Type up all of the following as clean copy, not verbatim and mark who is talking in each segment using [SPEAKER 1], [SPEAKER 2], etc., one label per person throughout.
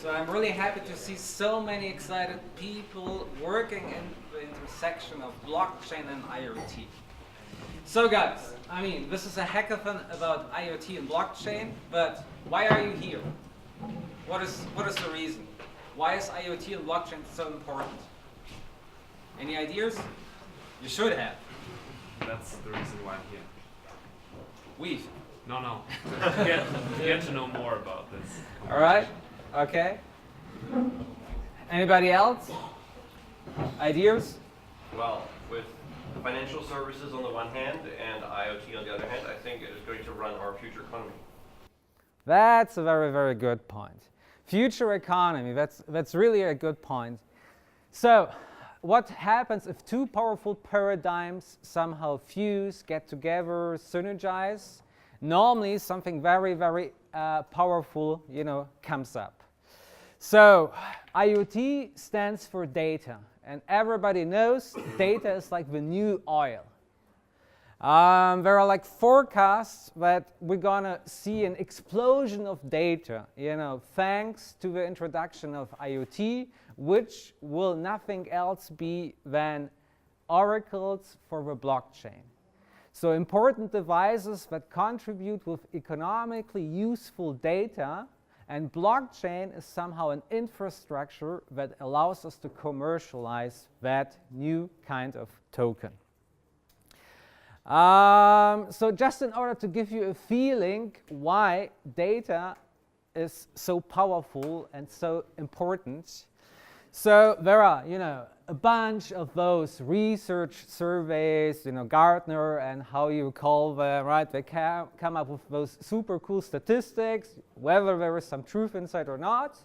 [SPEAKER 1] So I'm really happy to see so many excited people working in the intersection of blockchain and IoT. So guys, I mean, this is a hackathon about IoT and blockchain, but why are you here? What is the reason? Why is IoT and blockchain so important? Any ideas? You should have.
[SPEAKER 2] That's the reason why I'm here.
[SPEAKER 1] Weave.
[SPEAKER 2] No. Get to know more about this.
[SPEAKER 1] All right. Okay. Anybody else? Ideas?
[SPEAKER 3] Well, with financial services on the one hand and IoT on the other hand, I think it is going to run our future economy.
[SPEAKER 1] That's a very, very good point. Future economy, that's really a good point. So, what happens if two powerful paradigms somehow fuse, get together, synergize? Normally, something very, very powerful, comes up. So, IoT stands for data, and everybody knows data is like the new oil. There are like forecasts that we're gonna see an explosion of data, thanks to the introduction of IoT, which will nothing else be than oracles for the blockchain. So important devices that contribute with economically useful data, and blockchain is somehow an infrastructure that allows us to commercialize that new kind of token. So just in order to give you a feeling why data is so powerful and so important, so there are, a bunch of those research surveys, Gartner and how you call them, right? They come up with those super cool statistics, whether there is some truth inside or not,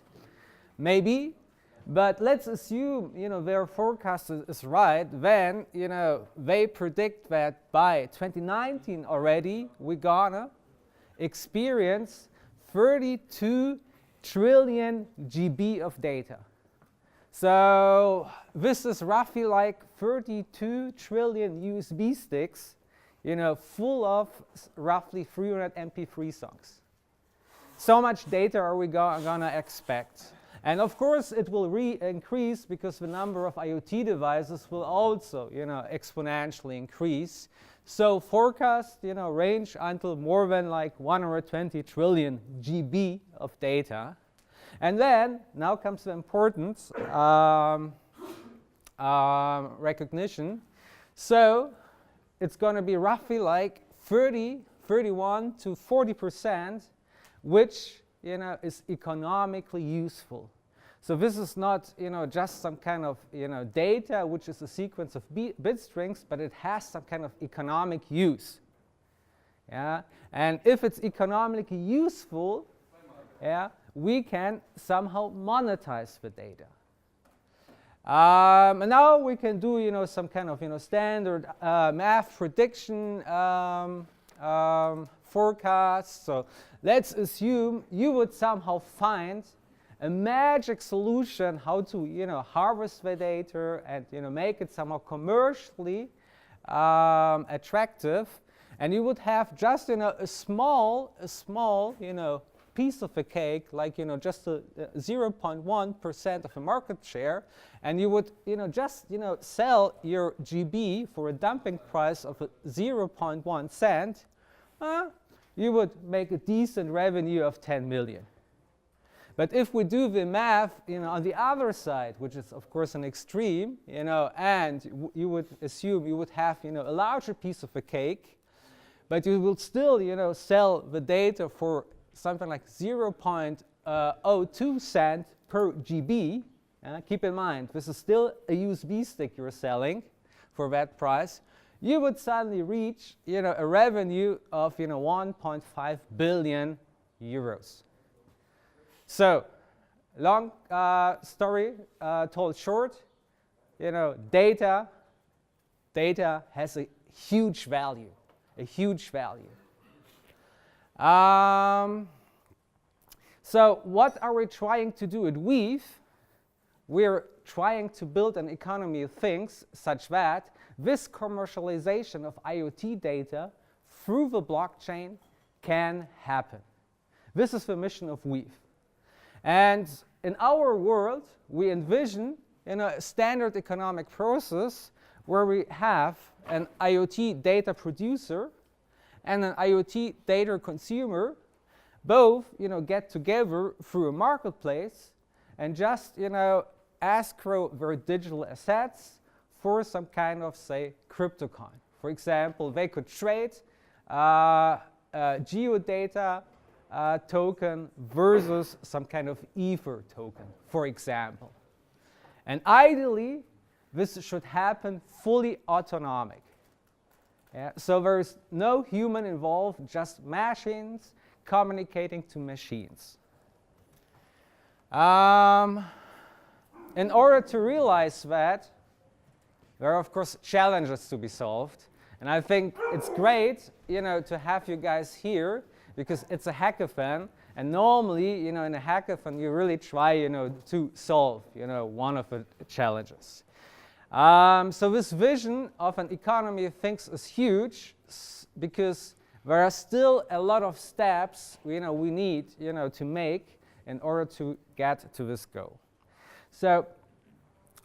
[SPEAKER 1] maybe. But let's assume, their forecast is right, then, they predict that by 2019 already, we're gonna experience 32 trillion GB of data. So this is roughly like 32 trillion USB sticks, full of roughly 300 MP3 songs. So much data are we gonna expect. And of course, it will increase because the number of IoT devices will also, exponentially increase. So forecasts, range until more than like 120 trillion GB of data. And then, now comes the important recognition. So it's going to be roughly like 31 to 40%, which is economically useful. So this is not just some kind of data which is a sequence of bit strings, but it has some kind of economic use. Yeah, and if it's economically useful, we can somehow monetize the data. And now we can do some kind of standard math prediction forecasts. So let's assume you would somehow find a magic solution how to harvest the data and make it somehow commercially attractive, and you would have just a small piece of a cake, like just a 0.1% of a market share, and you would just sell your GB for a dumping price of 0.1 cent, you would make a decent revenue of 10 million. But if we do the math, on the other side, which is of course an extreme, and you would assume you would have a larger piece of a cake, but you will still sell the data for something like 0.02 cent per GB. Keep in mind, this is still a USB stick you're selling for that price. You would suddenly reach a revenue of 1.5 billion euros. So, long story told short, data has a huge value, So what are we trying to do at Weave? We're trying to build an economy of things such that this commercialization of IoT data through the blockchain can happen. This is the mission of Weave. And in our world, we envision a standard economic process where we have an IoT data producer and an IoT data consumer, both get together through a marketplace and just escrow their digital assets for some kind of, say, cryptocoin. For example, they could trade geodata token versus some kind of Ether token, for example. And ideally, this should happen fully autonomic. Yeah? So there's no human involved, just machines communicating to machines. In order to realize that, there are, of course, challenges to be solved. And I think it's great, to have you guys here, because it's a hackathon. And normally, in a hackathon, you really try, to solve, one of the challenges. So this vision of an economy of things is huge, because there are still a lot of steps, we need, to make in order to get to this goal. So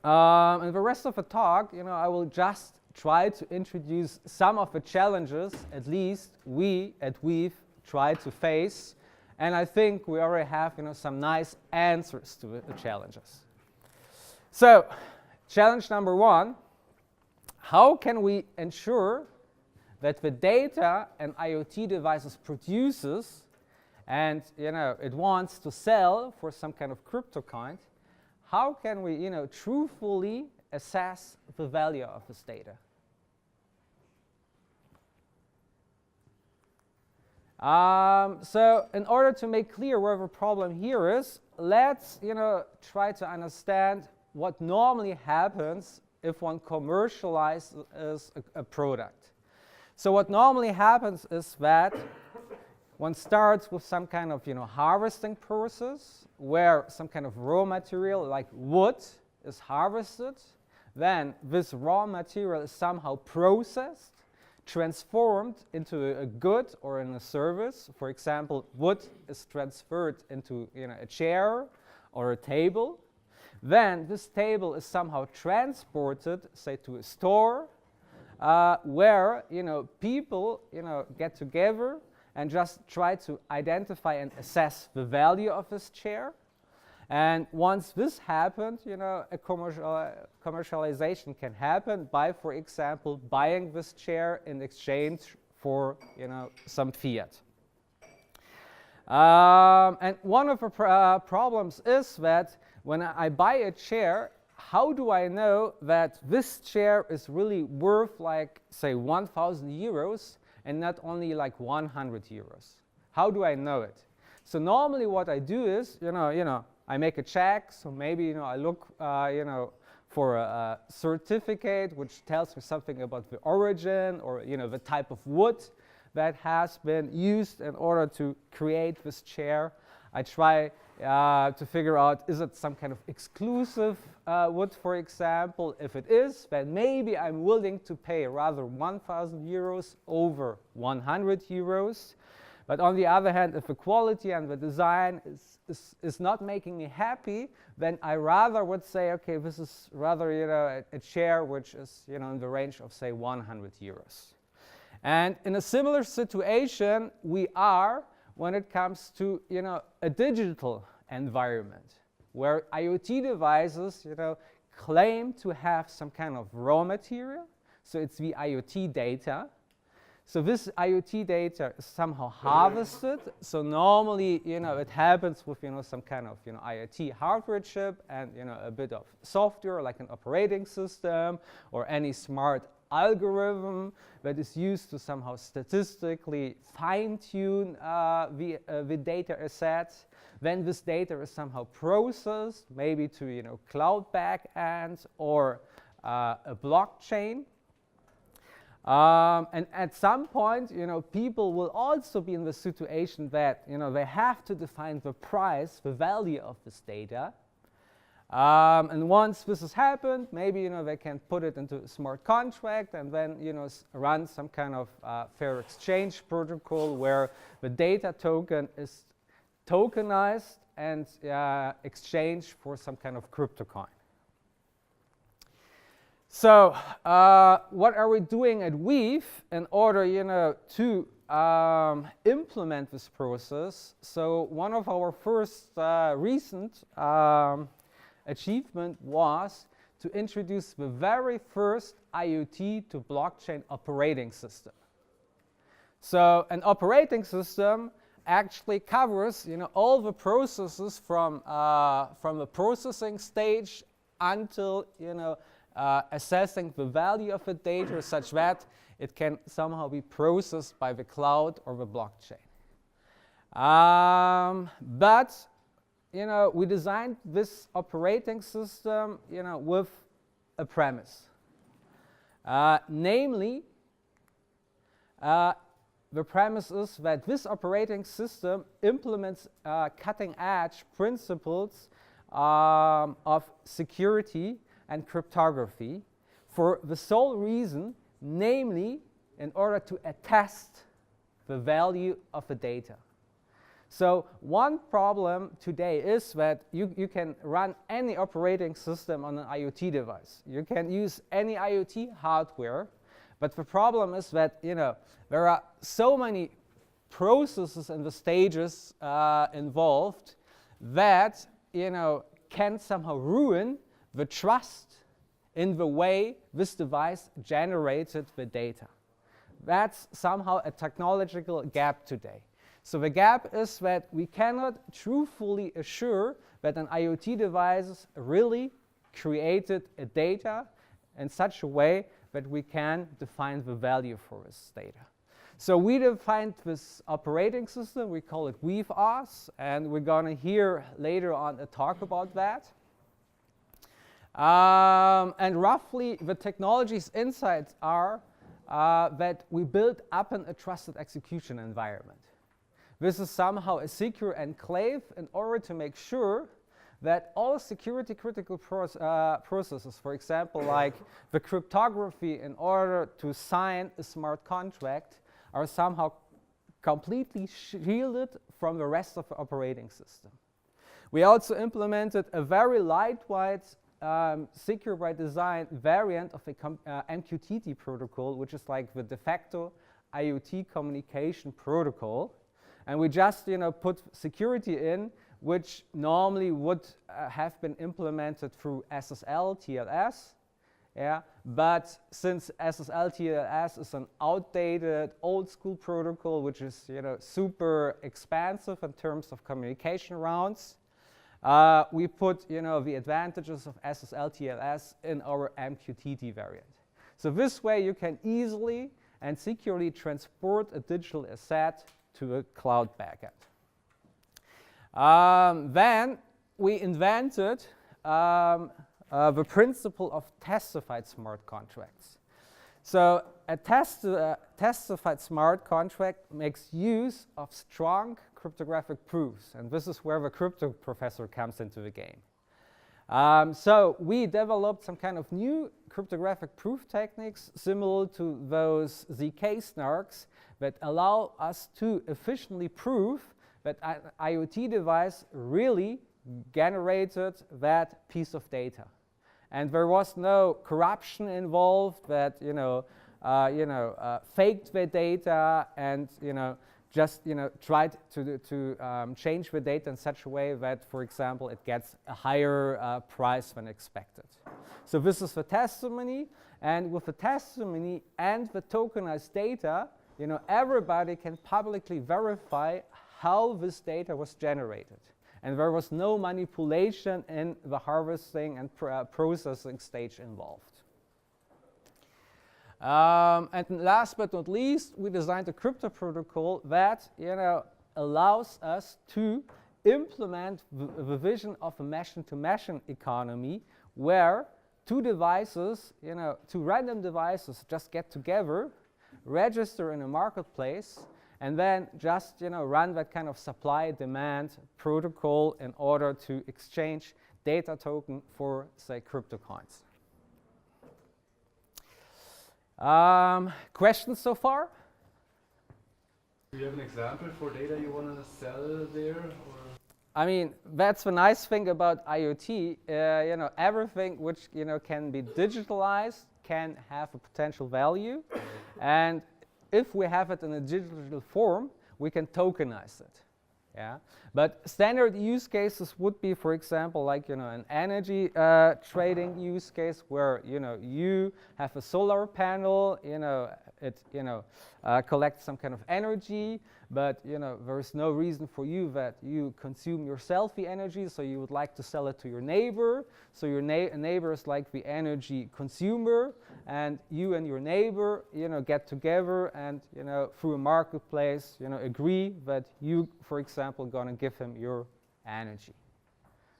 [SPEAKER 1] in the rest of the talk, I will just try to introduce some of the challenges, at least we at Weave try to face. And I think we already have, some nice answers to the challenges. So, challenge number one, how can we ensure that the data an IoT devices produces and, it wants to sell for some kind of crypto coin, how can we, truthfully assess the value of this data? So in order to make clear where the problem here is, let's try to understand what normally happens if one commercializes a product. So what normally happens is that one starts with some kind of harvesting process where some kind of raw material like wood is harvested. Then this raw material is somehow processed, transformed into a good or in a service. For example, wood is transferred into a chair or a table. Then this table is somehow transported, say, to a store where people get together and just try to identify and assess the value of this chair. And once this happened, a commercialization can happen by, for example, buying this chair in exchange for, some fiat. And one of the problems is that when I buy a chair, how do I know that this chair is really worth, like, say, 1,000 euros and not only like 100 euros? How do I know it? So normally what I do is, I make a check, so maybe I look for a certificate which tells me something about the origin or the type of wood that has been used in order to create this chair. I try to figure out, is it some kind of exclusive wood, for example? If it is, then maybe I'm willing to pay rather 1,000 euros over 100 euros. But on the other hand, if the quality and the design is not making me happy, then I rather would say, okay, this is rather a chair which is in the range of, say, 100 euros. And in a similar situation, we are when it comes to a digital environment where IoT devices claim to have some kind of raw material. So it's the IoT data. So this IoT data is somehow harvested. So normally, it happens with, some kind of, IoT hardware chip and, a bit of software like an operating system or any smart algorithm that is used to somehow statistically fine-tune the data asset. Then this data is somehow processed, maybe to, cloud backend or a blockchain. And at some point, people will also be in the situation that, they have to define the price, the value of this data. And once this has happened, maybe, they can put it into a smart contract and then, run some kind of fair exchange protocol where the data token is tokenized and exchange for some kind of crypto coin. So what are we doing at Weave in order, to implement this process? So one of our first recent achievement was to introduce the very first IoT to blockchain operating system. So an operating system actually covers, all the processes from the processing stage until, assessing the value of the data such that it can somehow be processed by the cloud or the blockchain. But we designed this operating system, with a premise. Namely, the premise is that this operating system implements cutting-edge principles of security and cryptography for the sole reason, namely, in order to attest the value of the data. So one problem today is that you can run any operating system on an IoT device. You can use any IoT hardware, but the problem is that there are so many processes and the stages involved that can somehow ruin the trust in the way this device generated the data. That's somehow a technological gap today. So the gap is that we cannot truthfully assure that an IoT device really created a data in such a way that we can define the value for this data. So we defined this operating system, we call it weave-OS, and we're going to hear later on a talk about that. And roughly the technology's insights are that we build up a trusted execution environment. This is somehow a secure enclave in order to make sure that all security critical processes, for example, like the cryptography in order to sign a smart contract, are somehow completely shielded from the rest of the operating system. We also implemented a very lightweight, secure by design variant of the MQTT protocol, which is like the de facto IoT communication protocol. And we just put security in, which normally would have been implemented through SSL, TLS. Yeah, but since SSL, TLS is an outdated, old-school protocol, which is super expansive in terms of communication rounds, we put the advantages of SSL, TLS in our MQTT variant. So this way, you can easily and securely transport a digital asset to a cloud backend. Then we invented the principle of testified smart contracts. So a testified smart contract makes use of strong cryptographic proofs, and this is where the crypto professor comes into the game. So we developed some kind of new cryptographic proof techniques similar to those ZK snarks that allow us to efficiently prove that an IoT device really generated that piece of data. And there was no corruption involved that faked the data and just tried to change the data in such a way that, for example, it gets a higher price than expected. So this is the testimony, and with the testimony and the tokenized data, everybody can publicly verify how this data was generated. And there was no manipulation in the harvesting and processing stage involved. And last but not least, we designed a crypto protocol that allows us to implement the vision of a machine-to-machine economy, where two devices, two random devices, just get together, register in a marketplace, and then just run that kind of supply-demand protocol in order to exchange data token for, say, crypto coins. Questions so far?
[SPEAKER 4] Do you have an example for data you want to sell there? Or?
[SPEAKER 1] I mean, that's the nice thing about IoT. You know, everything which, you know, can be digitalized can have a potential value, and if we have it in a digital form, we can tokenize it. Yeah, but standard use cases would be, for example, like, you know, an energy trading use case where, you know, you have a solar panel, you know, it, you know, collects some kind of energy, but, you know, there's no reason for you that you consume yourself the energy, so you would like to sell it to your neighbor. So your neighbor is like the energy consumer, and you and your neighbor, you know, get together and, you know, through a marketplace, you know, agree that you, for example, gonna give him your energy.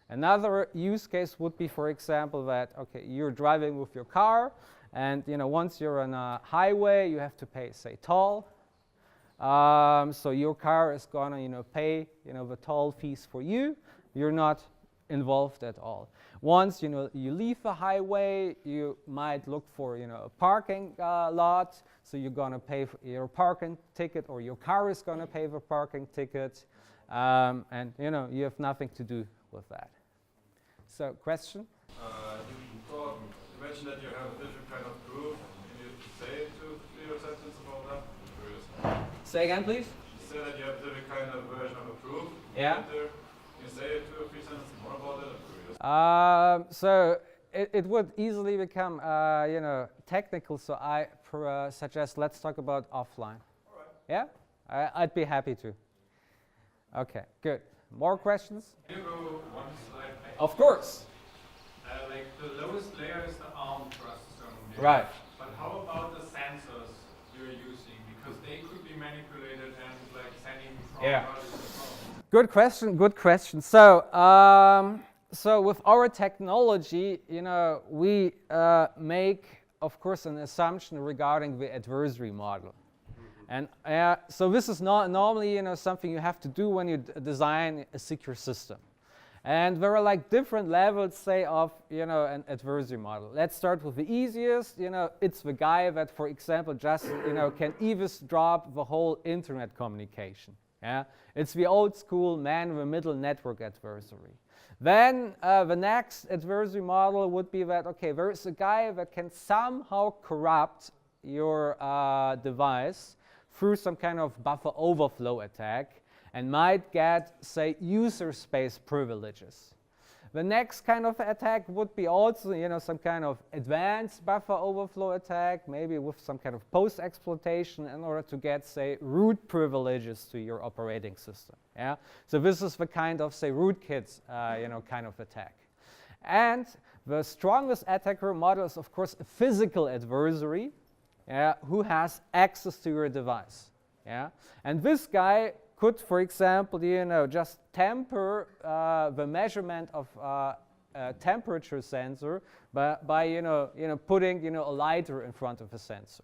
[SPEAKER 1] Another use case would be, for example, that, okay, you're driving with your car, and, you know, once you're on a highway, you have to pay, say, toll. So your car is gonna, you know, pay, you know, the toll fees for you. You're not involved at all. Once, you know, you leave the highway, you might look for, you know, a parking lot. So you're gonna pay for your parking ticket, or your car is gonna pay the parking ticket, and, you know, you have nothing to do with that. So, question?
[SPEAKER 4] You mentioned that you have a different kind of proof. Can you say two clear sentences about that? I'm curious.
[SPEAKER 1] Say again, please.
[SPEAKER 4] You said that you have a different kind of version of a proof.
[SPEAKER 1] Yeah.
[SPEAKER 4] Can you say 2 or 3 sentences more about it? I'm curious.
[SPEAKER 1] So it would easily become, you know, technical. So I suggest let's talk about offline.
[SPEAKER 4] All right.
[SPEAKER 1] Yeah, I'd be happy to. Okay, good. More questions?
[SPEAKER 5] Can you go one slide back?
[SPEAKER 1] Of course.
[SPEAKER 5] Like the lowest layer is the ARM processor.
[SPEAKER 1] Right.
[SPEAKER 5] But how about the sensors you're using? Because they could be manipulated and like sending from
[SPEAKER 1] Yeah.
[SPEAKER 5] values as well.
[SPEAKER 1] Good question. Good question. So, so with our technology, you know, we make, of course, an assumption regarding the adversary model. And so this is not normally, you know, something you have to do when you design a secure system. And there are like different levels, say, of, you know, an adversary model. Let's start with the easiest. You know, it's the guy that, for example, just, you know, can eavesdrop the whole internet communication. Yeah, it's the old school man-in-the-middle network adversary. Then the next adversary model would be that, okay, there is a guy that can somehow corrupt your device through some kind of buffer overflow attack, and might get, say, user space privileges. The next kind of attack would be also, you know, some kind of advanced buffer overflow attack, maybe with some kind of post-exploitation in order to get, say, root privileges to your operating system. Yeah. So this is the kind of, say, rootkits, you know, kind of attack. And the strongest attacker model is, of course, a physical adversary, who has access to your device. Yeah. And this guy could, for example, you know, just temper the measurement of a temperature sensor by you know putting, you know, a lighter in front of a sensor.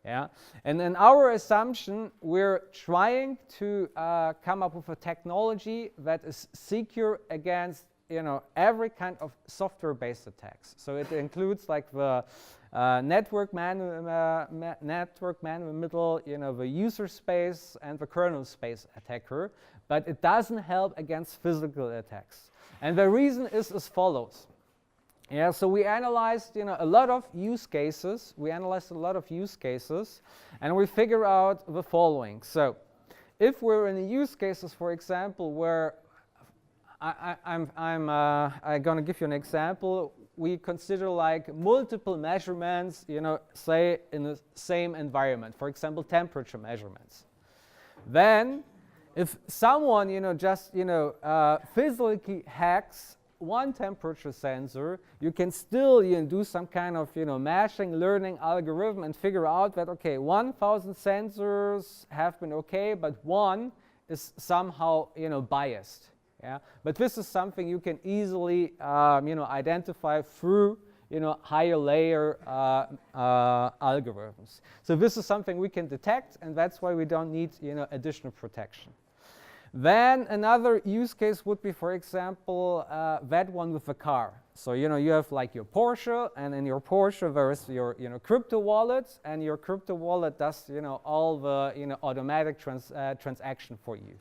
[SPEAKER 1] Yeah, and in our assumption, we're trying to come up with a technology that is secure against, you know, every kind of software-based attacks. So it includes like the network man in the middle, you know, the user space and the kernel space attacker, but it doesn't help against physical attacks. And the reason is as follows. Yeah, so we analyzed, you know, a lot of use cases. And we figure out the following. So if we're in the use cases, for example, where I'm going to give you an example. We consider like multiple measurements, you know, say in the same environment, for example, temperature measurements. Then if someone, you know, just, you know, physically hacks one temperature sensor, you can still, you know, do some kind of, you know, machine learning algorithm and figure out that, okay, 1,000 sensors have been okay, but one is somehow, you know, biased. Yeah, but this is something you can easily, you know, identify through, you know, higher layer algorithms. So this is something we can detect, and that's why we don't need, you know, additional protection. Then another use case would be, for example, that one with a car. So, you know, you have like your Porsche, and in your Porsche there is your, you know, crypto wallet, and your crypto wallet does, you know, all the, you know, automatic transaction for you.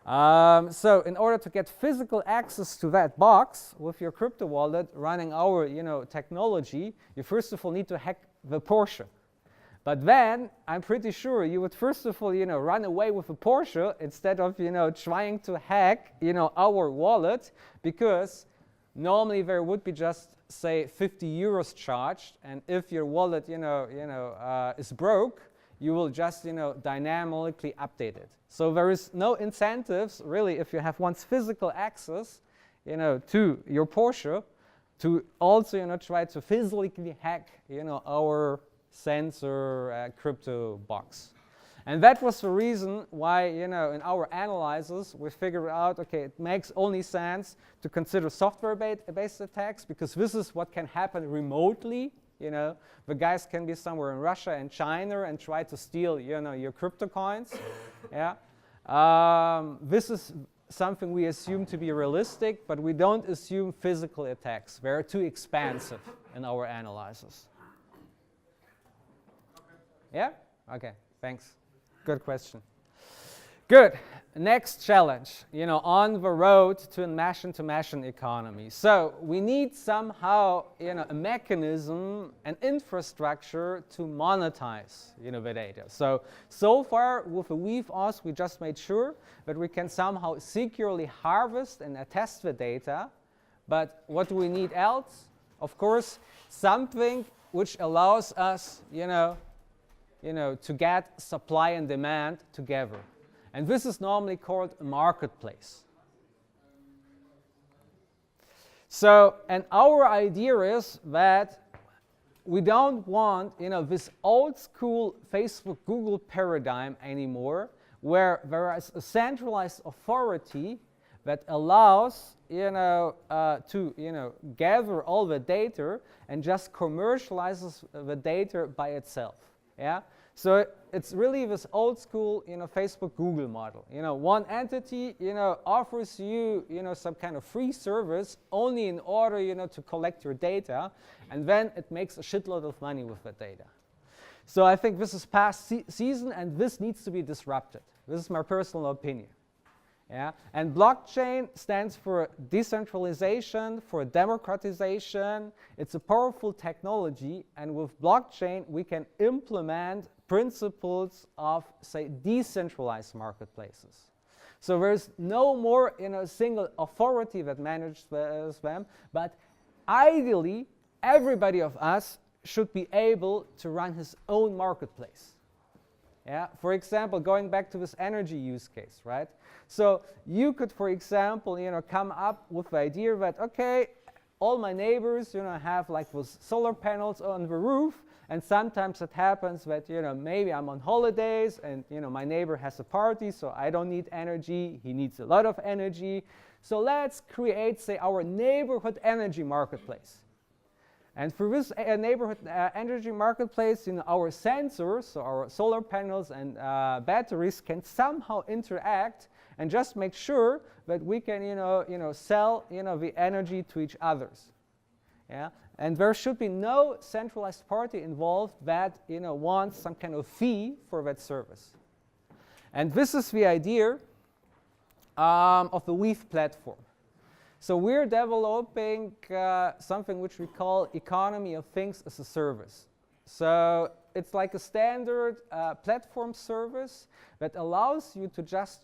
[SPEAKER 1] So in order to get physical access to that box with your crypto wallet running our technology, you first of all need to hack the Porsche. But then I'm pretty sure you would first of all run away with a Porsche instead of trying to hack our wallet, because normally there would be just say 50 euros charged, and if your wallet is broke, you will just dynamically update it. So there is no incentives really, if you have once physical access to your Porsche, to also try to physically hack our sensor crypto box. And that was the reason why in our analysis we figured out, okay, it makes only sense to consider software-based attacks, because this is what can happen remotely. The guys can be somewhere in Russia and China and try to steal your crypto coins. Yeah. This is something we assume to be realistic, but we don't assume physical attacks. They're too expansive in our analysis. Yeah? Okay, thanks. Good question. Good. Next challenge, on the road to a machine-to-machine economy. So we need somehow, a mechanism, an infrastructure to monetize, the data. So far with the weave OS, we just made sure that we can somehow securely harvest and attest the data. But what do we need else? Of course, something which allows us, to get supply and demand together. And this is normally called a marketplace. So, and our idea is that we don't want, this old school Facebook, Google paradigm anymore, where there is a centralized authority that allows, to, gather all the data and just commercializes the data by itself. Yeah. So it's really this old school, Facebook, Google model. One entity, offers you, some kind of free service only in order, to collect your data, and then it makes a shitload of money with the data. So I think this is past season, and this needs to be disrupted. This is my personal opinion. Yeah? And blockchain stands for decentralization, for democratization. It's a powerful technology, and with blockchain we can implement principles of, say, decentralized marketplaces. So there's no more single authority that manages them, but ideally everybody of us should be able to run his own marketplace. Yeah? For example, going back to this energy use case, right? So you could, for example, come up with the idea that, okay, all my neighbors, have like those solar panels on the roof, and sometimes it happens that, maybe I'm on holidays and, my neighbor has a party, so I don't need energy, he needs a lot of energy. So let's create, say, our neighborhood energy marketplace. And for this neighborhood energy marketplace, our sensors, so our solar panels and batteries, can somehow interact and just make sure that we can, sell, the energy to each others. Yeah? And there should be no centralized party involved that, wants some kind of fee for that service. And this is the idea of the weave platform. So we're developing something which we call economy of things as a service. So it's like a standard platform service that allows you to just,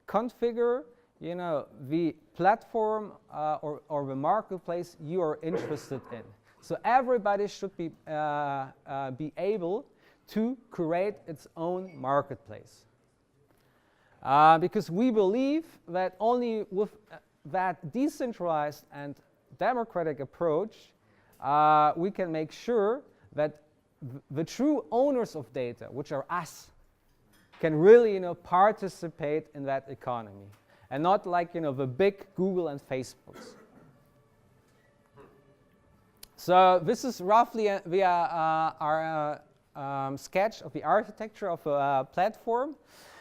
[SPEAKER 1] configure, the platform or the marketplace you are interested in. So everybody should be able to create its own marketplace. Because we believe that only with that decentralized and democratic approach, we can make sure that the true owners of data, which are us, can really, participate in that economy, and not like, the big Google and Facebooks. So this is roughly our sketch of the architecture of a platform.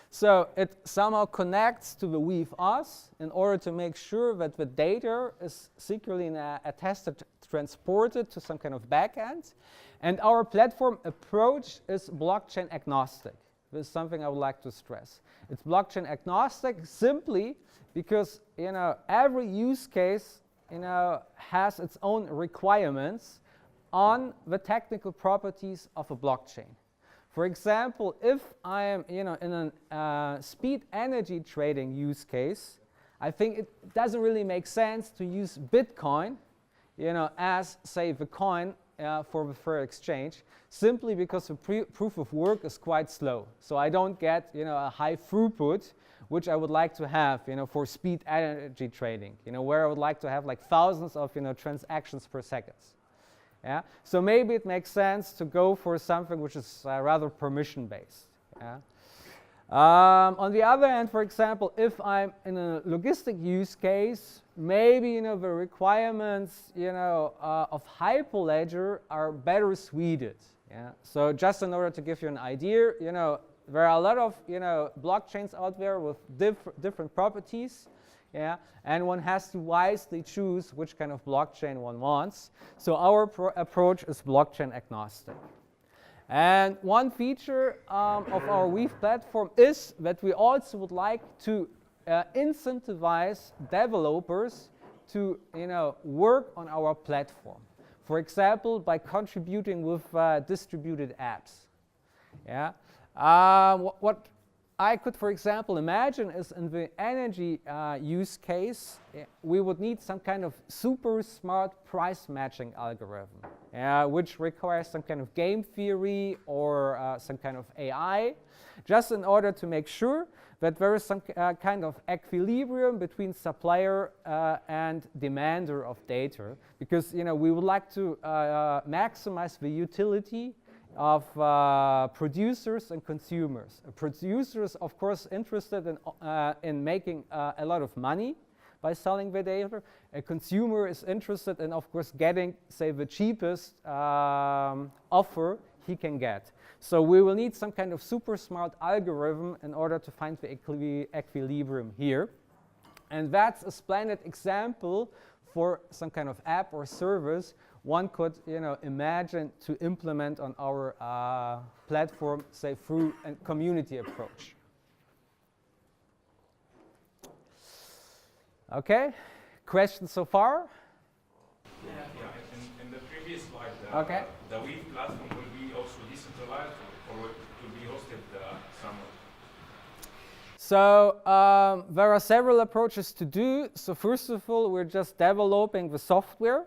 [SPEAKER 1] So it somehow connects to the weave OS in order to make sure that the data is securely attested, transported to some kind of backend. And our platform approach is blockchain agnostic. This is something I would like to stress. It's blockchain agnostic simply because, you know, every use case, you know, has its own requirements on the technical properties of a blockchain. For example, if I am, you know, in a speed energy trading use case, I think it doesn't really make sense to use Bitcoin, you know, as, say, the coin for the fair exchange, simply because the proof of work is quite slow. So I don't get, you know, a high throughput, which I would like to have, you know, for speed energy trading, you know, where I would like to have like thousands of, you know, transactions per second. Yeah? So maybe it makes sense to go for something which is rather permission-based. Yeah? On the other hand, for example, if I'm in a logistic use case, maybe, you know, the requirements, you know, of Hyperledger are better suited. Yeah? So just in order to give you an idea, you know, there are a lot of, you know, blockchains out there with different properties. Yeah, and one has to wisely choose which kind of blockchain one wants. So our approach is blockchain agnostic. And one feature of our Weave platform is that we also would like to incentivize developers to, you know, work on our platform. For example, by contributing with distributed apps. Yeah. What I could, for example, imagine is in the energy use case, we would need some kind of super smart price matching algorithm, which requires some kind of game theory or some kind of AI, just in order to make sure that there is some kind of equilibrium between supplier and demander of data, because, you know, we would like to maximize the utility of producers and consumers. Producers, of course, interested in making a lot of money by selling their data. A consumer is interested in, of course, getting, say, the cheapest offer he can get. So we will need some kind of super smart algorithm in order to find the equilibrium here. And that's a splendid example for some kind of app or service one could, you know, imagine to implement on our platform, say, through a community approach. Okay, questions so far?
[SPEAKER 5] Yeah. In the previous slide,
[SPEAKER 1] the
[SPEAKER 5] Weave platform will be also decentralized, or will be hosted somewhere?
[SPEAKER 1] So there are several approaches to do. So first of all, we're just developing the software.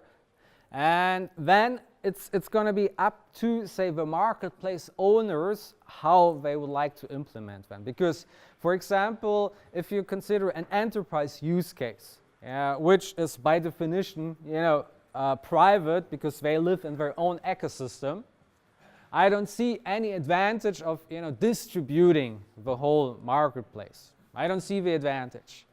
[SPEAKER 1] And then it's going to be up to, say, the marketplace owners how they would like to implement them. Because, for example, if you consider an enterprise use case, which is by definition, you know, private because they live in their own ecosystem, I don't see any advantage of, you know, distributing the whole marketplace. I don't see the advantage.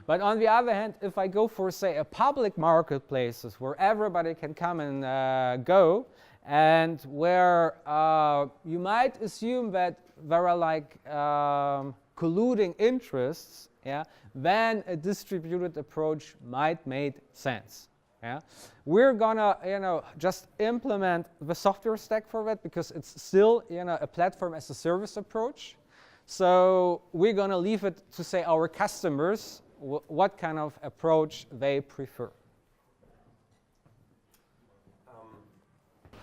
[SPEAKER 1] But on the other hand, if I go for, say, a public marketplaces where everybody can come and go, and where you might assume that there are like colluding interests, then a distributed approach might make sense. We're gonna, you know, just implement the software stack for that because it's still, you know, a platform as a service approach. So we're gonna leave it to, say, our customers what kind of approach they prefer.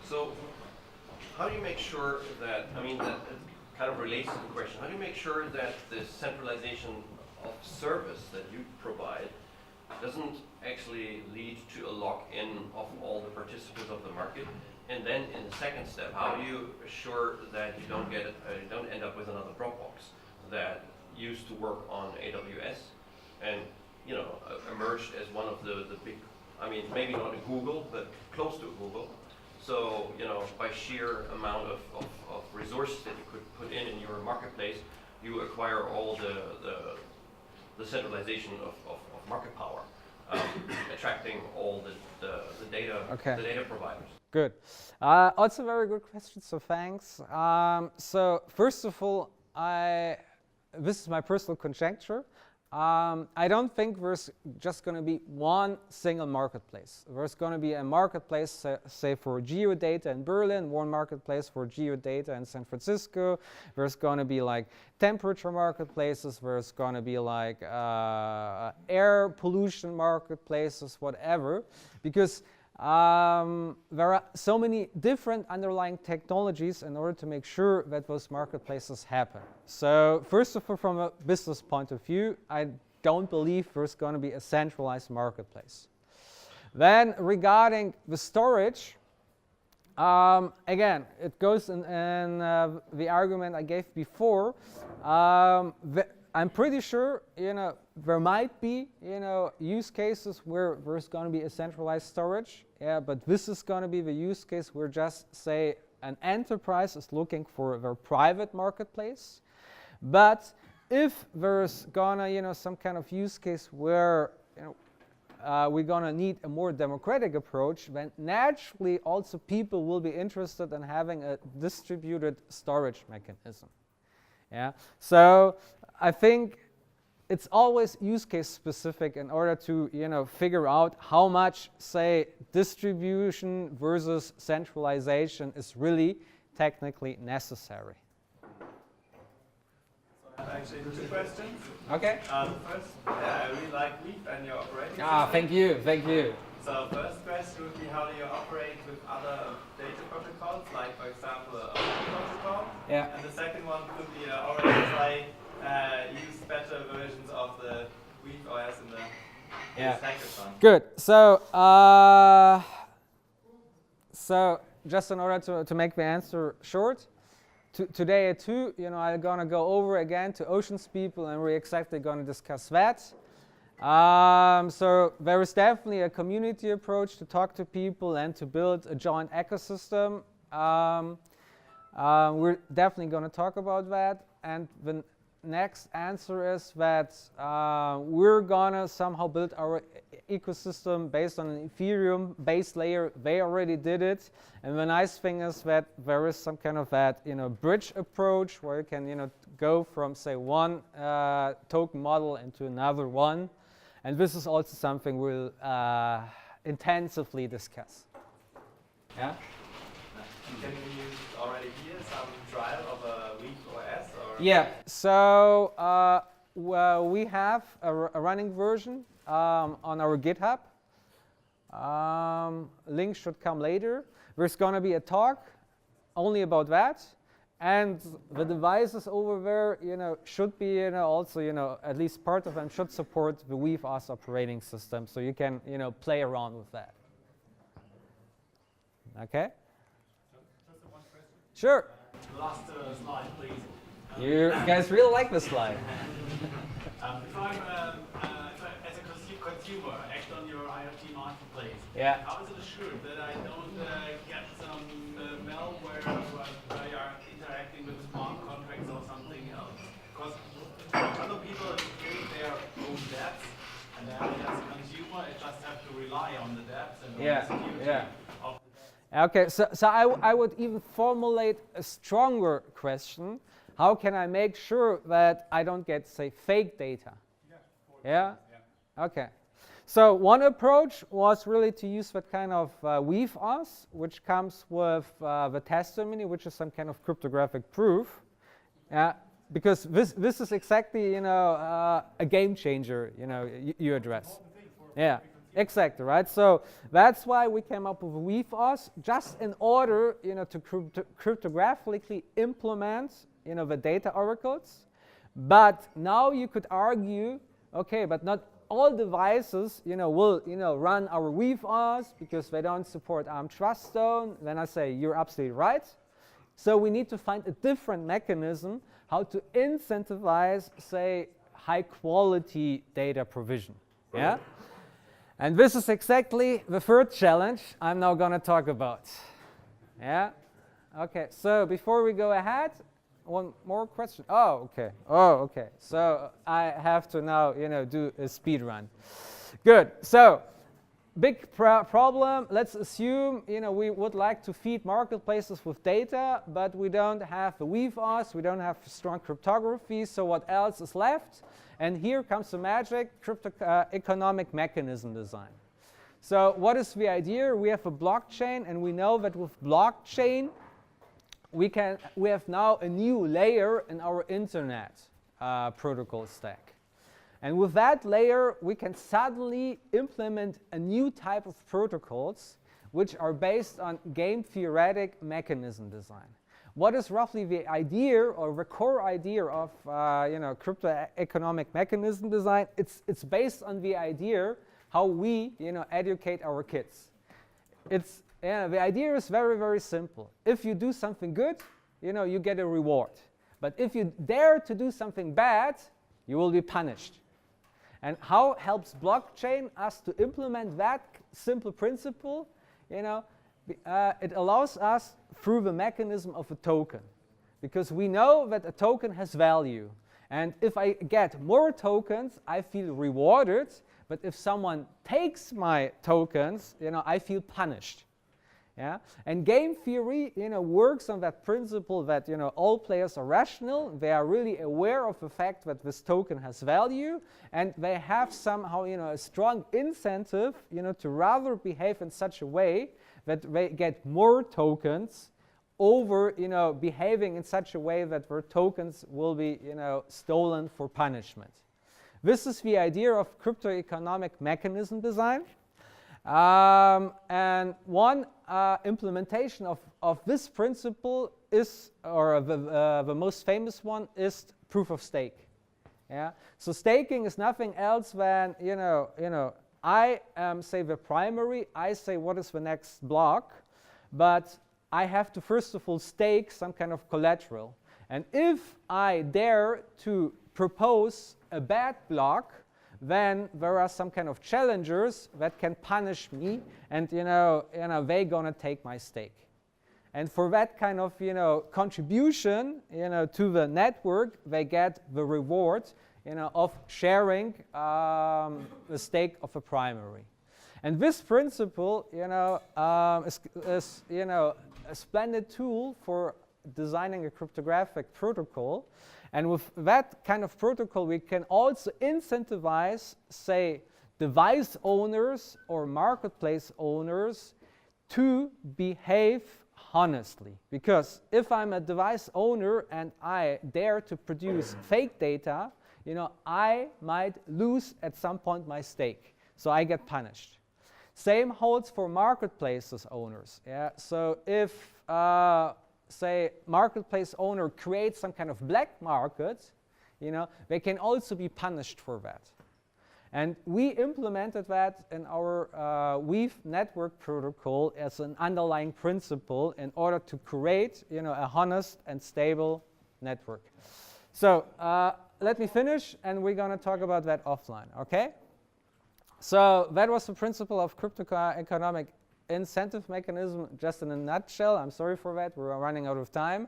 [SPEAKER 3] So how do you make sure that, I mean, that kind of relates to the question, how do you make sure that the centralization of service that you provide doesn't actually lead to a lock-in of all the participants of the market? And then in the second step, how do you assure that you don't get you don't end up with another Dropbox that used to work on AWS and, you know, emerged as one of the big, I mean, maybe not a Google, but close to Google. So, you know, by sheer amount of resources that you could put in your marketplace, you acquire all the centralization of market power, attracting all the data, the data providers.
[SPEAKER 1] Good. Also very good question, so thanks. So first of all, this is my personal conjecture. I don't think there's just going to be one single marketplace. There's going to be a marketplace, say for geodata in Berlin, one marketplace for geodata in San Francisco. There's going to be like temperature marketplaces. There's going to be like air pollution marketplaces, whatever, because there are so many different underlying technologies in order to make sure that those marketplaces happen. So first of all, from a business point of view, I don't believe there's going to be a centralized marketplace. Then regarding the storage, again, it goes in the argument I gave before. I'm pretty sure, there might be, use cases where there's going to be a centralized storage. Yeah, but this is going to be the use case where just say an enterprise is looking for their private marketplace. But if there's gonna, some kind of use case where, we're gonna need a more democratic approach, then naturally also people will be interested in having a distributed storage mechanism. Yeah, so I think it's always use case specific in order to figure out how much, say, distribution versus centralization is really technically necessary.
[SPEAKER 6] So I have actually two questions.
[SPEAKER 1] Okay.
[SPEAKER 6] First, I really like weeve and your operating
[SPEAKER 1] Ah,
[SPEAKER 6] system.
[SPEAKER 1] thank you.
[SPEAKER 6] So first question would be, how do you operate with other data protocols, like for example, a protocol?
[SPEAKER 1] Yeah.
[SPEAKER 6] And the second one could be already try use better versions of the weave OS in the hackathon.
[SPEAKER 1] Good. So just in order to make the answer short, today at 2, I'm gonna go over again to Oceans people, and we're exactly gonna discuss that. So there is definitely a community approach to talk to people and to build a joint ecosystem. We're definitely going to talk about that. And the next answer is that we're going to somehow build our ecosystem based on an Ethereum base layer. They already did it. And the nice thing is that there is some kind of that bridge approach where you can go from, say, one token model into another one. And this is also something we'll intensively discuss. Yeah?
[SPEAKER 6] Can we use already here some trial of a weave OS? Or?
[SPEAKER 1] Yeah, so well, we have a running version on our GitHub. Link should come later. There's going to be a talk only about that. And the devices over there, should be, also, at least part of them should support the weave OS operating system, so you can, play around with that. Okay?
[SPEAKER 5] Just one question.
[SPEAKER 1] Sure.
[SPEAKER 7] Last slide, please.
[SPEAKER 1] You guys really like this slide.
[SPEAKER 7] If I'm, as a consumer, act on your IoT marketplace,
[SPEAKER 1] Yeah.
[SPEAKER 7] how is it assured that I don't get some malware where they are interacting with smart contracts or something else? Because other people create their own dApps, and then as a consumer, I just have to rely on the dApps and on the security of the dApps.
[SPEAKER 1] Okay, so I would even formulate a stronger question. How can I make sure that I don't get, say, fake data? Yeah? Okay. So one approach was really to use that kind of weave OS, which comes with the testimony, which is some kind of cryptographic proof. Because this is exactly, a game changer, you address. Yeah. Exactly, right? So that's why we came up with weave OS, just in order, to cryptographically implement, the data oracles. But now you could argue, okay, but not all devices, will, run our weave OS because they don't support ARM Truststone. Then I say, you're absolutely right. So we need to find a different mechanism how to incentivize, say, high quality data provision. Yeah? And this is exactly the third challenge I'm now going to talk about. Yeah? Okay, so before we go ahead, one more question. Oh, okay. So I have to now, do a speed run. Good. So big problem. Let's assume we would like to feed marketplaces with data, but we don't have the weave OS, we don't have strong cryptography. So what else is left? And here comes the magic: crypto economic mechanism design. So what is the idea? We have a blockchain, and we know that with blockchain we have now a new layer in our internet protocol stack. And with that layer, we can suddenly implement a new type of protocols which are based on game theoretic mechanism design. What is roughly the idea or the core idea of crypto economic mechanism design? It's based on the idea how we educate our kids. The idea is very, very simple. If you do something good, you get a reward. But if you dare to do something bad, you will be punished. And how helps blockchain us to implement that simple principle? It allows us through the mechanism of a token. Because we know that a token has value. And if I get more tokens, I feel rewarded. But if someone takes my tokens, I feel punished. Yeah? And game theory works on that principle that all players are rational. They are really aware of the fact that this token has value, and they have somehow a strong incentive to rather behave in such a way that they get more tokens over behaving in such a way that their tokens will be stolen for punishment. This is the idea of crypto economic mechanism design. And one implementation of this principle is, or the most famous one is proof of stake. Yeah. So staking is nothing else than I say the primary. I say what is the next block, but I have to first of all stake some kind of collateral. And if I dare to propose a bad block, then there are some kind of challengers that can punish me, and they're gonna take my stake. And for that kind of contribution to the network, they get the reward of sharing the stake of a primary. And this principle is a splendid tool for designing a cryptographic protocol. And with that kind of protocol, we can also incentivize, say, device owners or marketplace owners to behave honestly. Because if I'm a device owner and I dare to produce fake data, I might lose at some point my stake. So I get punished. Same holds for marketplaces owners. Yeah? So if say marketplace owner creates some kind of black market, they can also be punished for that. And we implemented that in our weave network protocol as an underlying principle in order to create a honest and stable network. So let me finish, and we're going to talk about that offline, okay? So that was the principle of crypto economic incentive mechanism, just in a nutshell. I'm sorry for that. We're running out of time.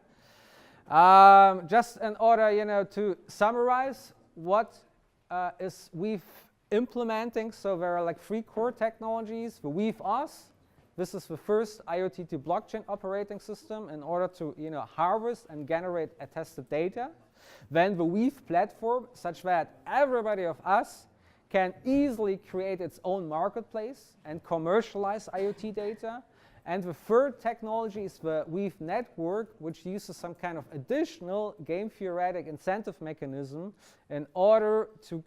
[SPEAKER 1] Just in order, to summarize what is weave implementing. So there are like 3 core technologies. The weave OS. This is the first IoT to blockchain operating system in order to harvest and generate attested data. Then the weave platform, such that everybody of us can easily create its own marketplace and commercialize IoT data. And the third technology is the weave network, which uses some kind of additional game theoretic incentive mechanism in order to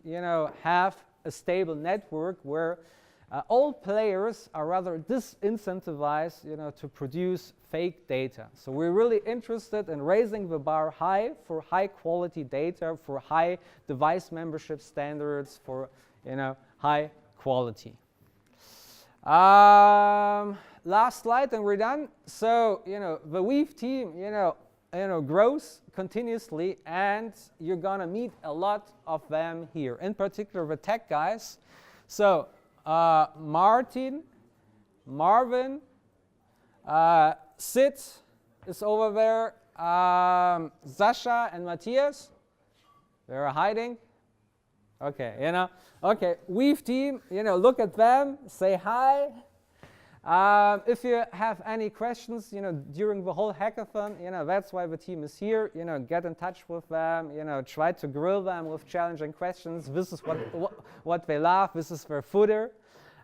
[SPEAKER 1] have a stable network where all players are rather disincentivized to produce fake data. So we're really interested in raising the bar high for high quality data, for high device membership standards, for high quality. Last slide and we're done. So the weave team grows continuously, and you're gonna meet a lot of them here, in particular the tech guys. So Martin, Marvin, Sid is over there, Sasha and Matthias, they're hiding. Okay, you know. Okay, Weave team, you know, look at them, say hi. If you have any questions, you know, during the whole hackathon, you know, that's why the team is here. You know, get in touch with them. You know, try to grill them with challenging questions. This is what they love. This is their footer.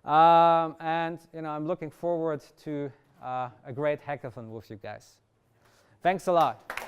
[SPEAKER 1] And you know, I'm looking forward to a great hackathon with you guys. Thanks a lot.